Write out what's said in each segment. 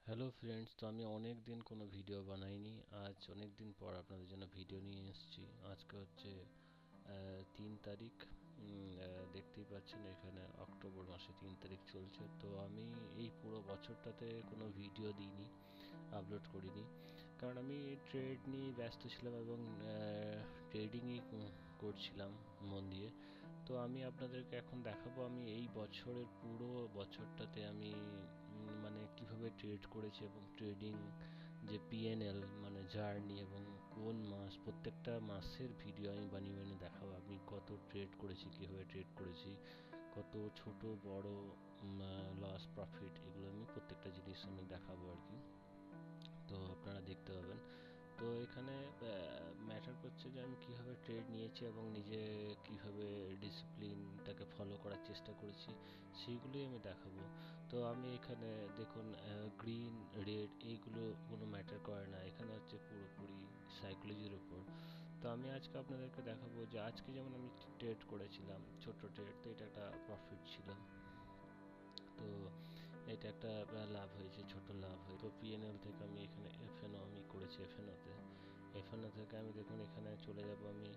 Hello friends, তো আমি অনেক দিন কোনো ভিডিও বানাইনি। আজ অনেক দিন পর আপনাদের জন্য ভিডিও নিয়ে এসেছি। আজকে হচ্ছে 3 তারিখ। দেখতেই পাচ্ছেন এখানে অক্টোবর মাসে 3 তারিখ চলছে। তো আমি এই পুরো বছরটাতে কোনো ভিডিও দিইনি, আপলোড করিনি, কারণ আমি ট্রেড নিয়ে ব্যস্ত ছিলাম এবং ট্রেডিংই করছিলাম মন দিয়ে। তো আমি আপনাদেরকে এখন দেখাবো আমি এই বছরের পুরো বছরটাতে আমি মানে কিভাবে ট্রেড করেছি এবং ট্রেডিং যে পিএনএল মানে জার্নি এবং কোন মাস, প্রত্যেকটা মাসের ভিডিও আমি বানিয়ে বানিয়ে দেখাবো। আমি কত ট্রেড করেছি, কিভাবে ট্রেড করেছি, কত ছোট বড় লস প্রফিট, এগুলো আমি প্রত্যেকটা জিনিস আমি দেখাবো আর কি। তো আপনারা দেখতে পাবেন। তো এখানে ম্যাটার করছে যে আমি কিভাবে ট্রেড নিয়েছি এবং নিজে কিভাবে ডিসিপ্লিনটাকে ফলো করার চেষ্টা করেছি, সেইগুলোই আমি দেখাবো। তো আমি এখানে দেখুন, গ্রিন রেড এইগুলো কোনো ম্যাটার করে না, এখানে হচ্ছে পুরোপুরি সাইকোলজির উপর। তো আমি আজকে আপনাদেরকে দেখাবো যে আজকে যেমন আমি ট্রেড করেছিলাম ছোট ট্রেড, তো এটা একটা প্রফিট ছিল। তো এটা একটা লাভ হয়েছে, ছোট লাভ হয়েছে। তো পিএনএল থেকে আমি এখানে এফএনও আমি করেছি, এফএনও থেকে আমি দেখুন এখানে চলে যাব। আমি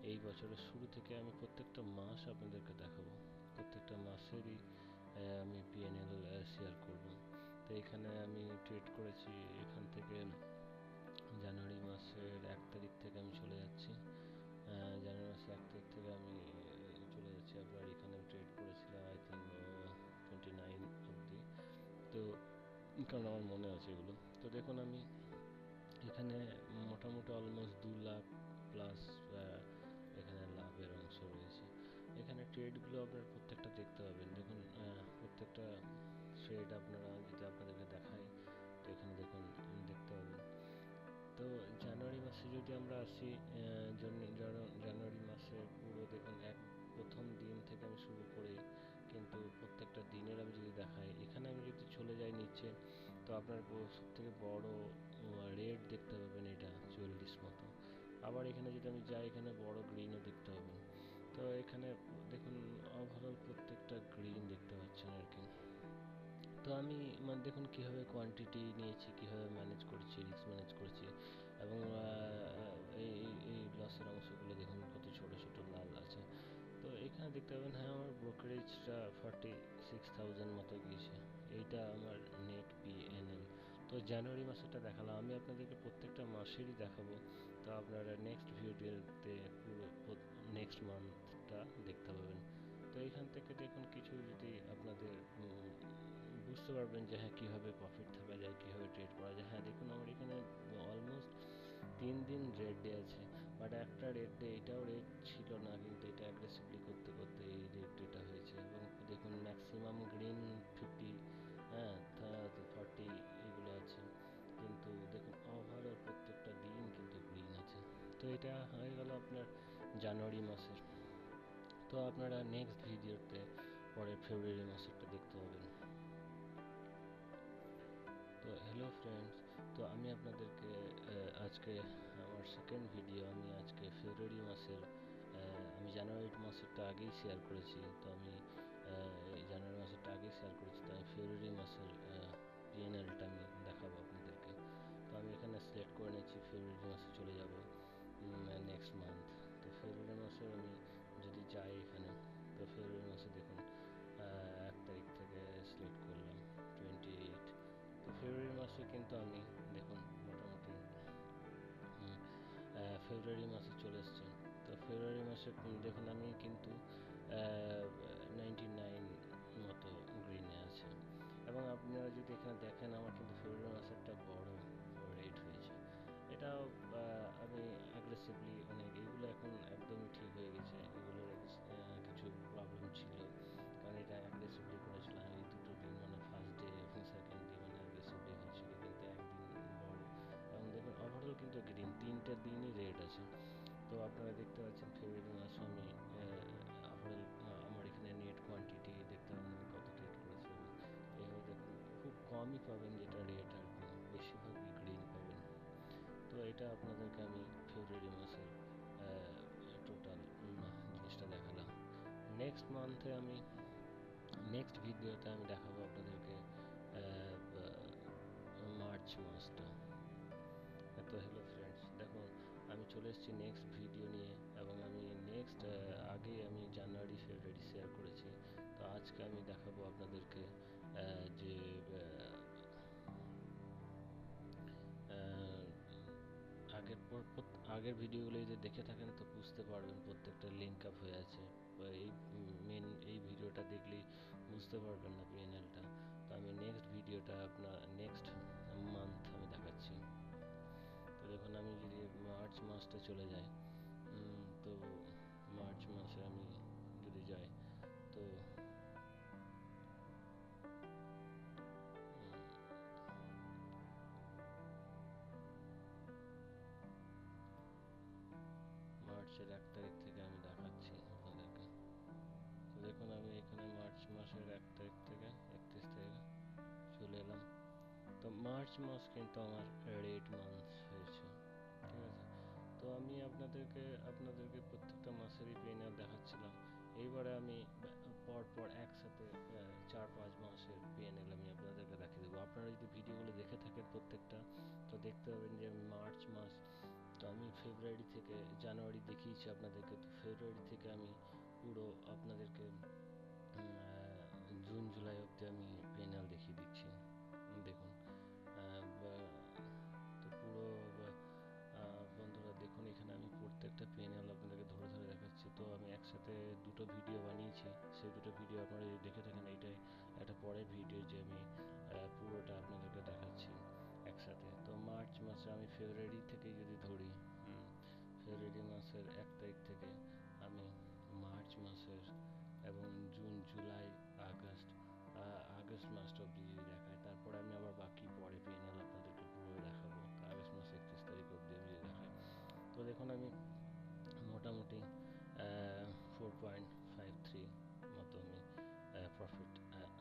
এই বছরের শুরু থেকে আমি প্রত্যেকটা মাস আপনাদেরকে দেখাবো, প্রত্যেকটা মাসেরই আমি পিএনএল শেয়ার করব। তো এখানে আমি ট্রেড করেছি এখান থেকে জানুয়ারি মাসের 1 তারিখ থেকে আমি চলে যাচ্ছি। জানুয়ারি মাসের 1 তারিখ থেকে আমি চলে যাচ্ছি। আপনার এখানে ট্রেড করেছিলাম আই থিঙ্ক 29 অবধি। তো কারণ আমার মনে আছে এগুলো। তো দেখুন আমি এখানে মোটামুটি অলমোস্ট 2 লাখ প্লাস এখানে লাভের অংশ রয়েছে। এখানে ট্রেডগুলো আপনারা প্রত্যেকটা দেখতে পাবেন। দেখুন প্রত্যেকটা ট্রেড আপনারা যদি আপনাদেরকে দেখাই, তো এখানে দেখুন দেখতে পাবেন। তো জানুয়ারি মাসে যদি আমরা আসি, জানুয়ারি মাসে পুরো দেখুন প্রথম দিন থেকে আমি শুরু করে কিন্তু প্রত্যেকটা দিনের আমি যদি দেখাই, এখানে আমি যদি চলে যাই নিচে, তো আপনার সব থেকে বড় রেড দেখতে পাবেন, এটা 40 মতো। আবার এখানে যদি আমি যাই, এখানে বড় গ্রিনও দেখতে পাবেন। তো এখানে দেখুন ওভারঅল প্রত্যেকটা গ্রিন দেখতে পাচ্ছেন আর কি। তো আমি মানে দেখুন কীভাবে কোয়ান্টিটি নিয়েছি, কীভাবে ম্যানেজ করেছি, রিস্ক ম্যানেজ করেছি, এবং এই এই লসের অংশগুলো দেখুন কত ছোট ছোট লাল আছে। তো এখানে দেখতে পাবেন, হ্যাঁ আমার ব্রোকারেজটা 46,000 মতো গিয়েছে। এইটা আমার নেট পিএনএল। তো জানুয়ারি মাসেরটা দেখালাম, আমি আপনাদেরকে প্রত্যেকটা মাসেরই দেখাবো। তো আপনারা নেক্সট ভিডিওতে পুরো নেক্সট মান্থটা দেখতে পাবেন। তো এখান থেকে দেখুন কিছু যদি আপনাদের বুঝতে পারবেন যে হ্যাঁ কীভাবে প্রফিট থাকা যায়, কীভাবে ট্রেড করা যায়। হ্যাঁ দেখুন আমার এখানে অলমোস্ট 3 দিন রেড ডে আছে, বাট একটা রেড ডে এটাও রেড ছিল না, কিন্তু এটা অ্যাগ্রেসিভলি করতে করতে এই রেড ডেটা হয়েছে। এবং দেখুন ম্যাক্সিমাম গ্রিন 50, হ্যাঁ 40 এগুলো আছে, কিন্তু দেখুন ওভারঅল প্রত্যেকটা দিন কিন্তু গ্রিন আছে। তো এটা হয়ে গেল আপনার জানুয়ারি মাসের। তো আপনারা নেক্সট ভিডিওতে পরে ফেব্রুয়ারি মাসেরটা দেখতে পাবেন। তো হ্যালো ফ্রেন্ডস, তো আমি আপনাদেরকে আজকে আমার সেকেন্ড ভিডিও, আমি আজকে ফেব্রুয়ারি মাসের আমি জানুয়ারি মাসেরটা আগেই শেয়ার করেছি। তো আমি এই জানুয়ারি মাসেরটা আগেই শেয়ার করেছি, তো আমি ফেব্রুয়ারি মাসের পিএনএলটা আমি দেখাবো আপনাদেরকে। তো আমি এখানে সিলেক্ট করে নিচ্ছি, ফেব্রুয়ারি মাসে চলে যাব নেক্সট মান্থ। তো ফেব্রুয়ারি মাসে আমি যদি যাই এখানে, তো ফেব্রুয়ারি মাসে দেখুন 1 তারিখ থেকে সিলেক্ট করলাম 28। তো ফেব্রুয়ারি মাসে কিন্তু আমি দেখুন মোটামুটি ফেব্রুয়ারি মাসে চলে এসছে। তো ফেব্রুয়ারি মাসে দেখুন আমি কিন্তু 99 মতো গ্রিনে আছে। এবং আপনারা যদি এখানে দেখেন, আমার কিন্তু ফেব্রুয়ারি মাসে একটা বড় রেট হয়েছে। এটাও আমি অ্যাগ্রেসিভলি অনেক, এগুলো এখন একদমই ঠিক হয়ে গেছে। এগুলোর কিছু প্রবলেম ছিল, কারণ এটা অ্যাগ্রেসিভলি করেছিলাম এই দুটো দিন, মানে ফার্স্ট ডে এবং সেকেন্ড ডে মানে অ্যাগ্রেসিভলি হয়েছিল, কিন্তু একদিন বড়। এবং দেখুন ওভারঅল কিন্তু গ্রিন, 3টে দিনই রেড আছে। তো আপনারা দেখতে পাচ্ছেন ফেব্রুয়ারি মাসে আমি ওভারঅল আমার এখানে নেট কোয়ান্টিটি দেখতে পাবেন আমি কত ট্রেড করেছি। এইভাবে দেখুন খুব কমই পাবেন যেটা রেড আর কি, বেশিরভাগই গ্রিন পাবেন। তো এটা আপনাদেরকে আমি ফেব্রুয়ারি মাসের টোটাল জিনিসটা দেখালাম। নেক্সট মান্থে আমি নেক্সট ভিডিওতে আমি দেখাবো আপনাদেরকে চলে এসেছি নেক্সট ভিডিও নিয়ে, এবং আমি নেক্সট আগেই আমি জানুয়ারি ফেব্রুয়ারি শেয়ার করেছি। তো আজকে আমি দেখাবো আপনাদেরকে যে আগের ভিডিওগুলো যদি দেখে থাকেন তো বুঝতে পারবেন প্রত্যেকটা লিঙ্ক আপ হয়ে আছে। এই এই ভিডিওটা দেখলেই বুঝতে পারবেন না পিএনএলটা। তো আমি নেক্সট ভিডিওটা আপনার নেক্সট মান্থ আমি দেখাচ্ছি। তো দেখুন আমি যদি মার্চ মাসটা চলে যাই, তো মার্চ মাসে আমি যদি যাই তো মার্চের 1 তারিখ থেকে আমি দেখাচ্ছি আপনাদেরকে। তো দেখুন আমি এখানে মার্চ মাসের 1 তারিখ থেকে 31 তারিখে চলে এলাম। তো মার্চ মাস কিন্তু আমার রেড মান্থ হয়েছে, ঠিক আছে। তো আমি আপনাদেরকে প্রত্যেকটা মাসেরই পিএনএল দেখাচ্ছিলাম। এইবারে আমি পর একসাথে 4-5 মাসের পিএনএল আমি আপনাদেরকে দেখিয়ে দেবো। আপনারা যদি ভিডিওগুলো দেখে থাকেন প্রত্যেকটা, তো দেখতে পাবেন যে আমি মার্চ মাস, তো আমি ফেব্রুয়ারি থেকে জানুয়ারি দেখিয়েছি আপনাদেরকে। তো ফেব্রুয়ারি থেকে আমি পুরো আপনাদেরকে জুন জুলাই অবধি আমি পিএনএল দেখিয়ে দিচ্ছি। দেখুন তো পুরো বন্ধুরা দেখুন এখানে আমি প্রত্যেকটা পিএনএল আপনাদেরকে ধরে ধরে দেখাচ্ছি। তো আমি একসাথে দুটো ভিডিও বানিয়েছি, সেই দুটো ভিডিও আপনারা যদি দেখে থাকেন এইটাই একটা পরের ভিডিও যে আমি পুরোটা আপনাদেরকে দেখাচ্ছি একসাথে। তো মার্চ মাসে আমি ফেব্রুয়ারি থেকে যদি ধরি, ফেব্রুয়ারি মাসের 1 তারিখ থেকে আমি মার্চ মাসের এবং জুন জুলাই আগস্ট আগস্ট মাসটা অবধি যদি দেখাই, তারপরে আমি আবার বাকি পরে পিএনএল আপনাদেরকে পুরো দেখাবো। আগস্ট মাসে 31 তারিখ অবধি আমি যদি দেখাই, তো দেখুন আমি মোটামুটি 4.53 মতো আমি প্রফিট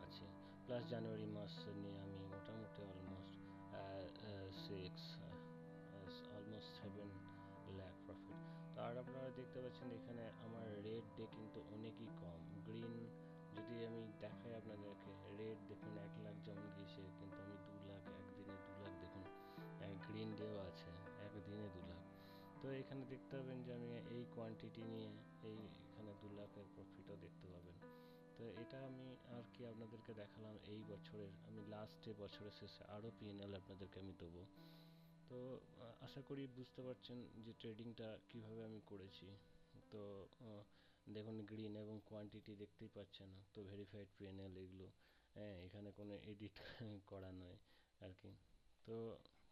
আছে। প্লাস জানুয়ারি মাস নিয়ে আমি মোটামুটি অলমোস্ট 7 লাখ প্রফিট। তো আর আপনারা দেখতে পাচ্ছেন এখানে আমার রেড ডে কিন্তু অনেকই কম। গ্রিন যদি আমি দেখাই আপনাদেরকে, রেড দেখুন 1 লাখ যেমন গিয়েছে, কিন্তু আমি 2 লাখ একদিনে 2 লাখ দেখুন, গ্রিন ডেও আছে একদিনে 2 লাখ। তো এখানে দেখতে পাবেন যে আমি এই কোয়ান্টিটি নিয়ে এখানে 2 লাখের প্রফিটও দেখতে পাবেন। তো এটা আমি আর কি আপনাদেরকে দেখালাম এই বছরের। আমি লাস্টে বছরের শেষে আরও পিএনএল আপনাদেরকে আমি দেবো। তো আশা করি বুঝতে পারছেন যে ট্রেডিংটা কিভাবে আমি করেছি। তো দেখুন গ্রিন এবং কোয়ান্টিটি দেখতেই পাচ্ছেন, তো ভেরিফাইড পিএনএল এগুলো, হ্যাঁ এখানে কোনো এডিট করা নয় আর কি। তো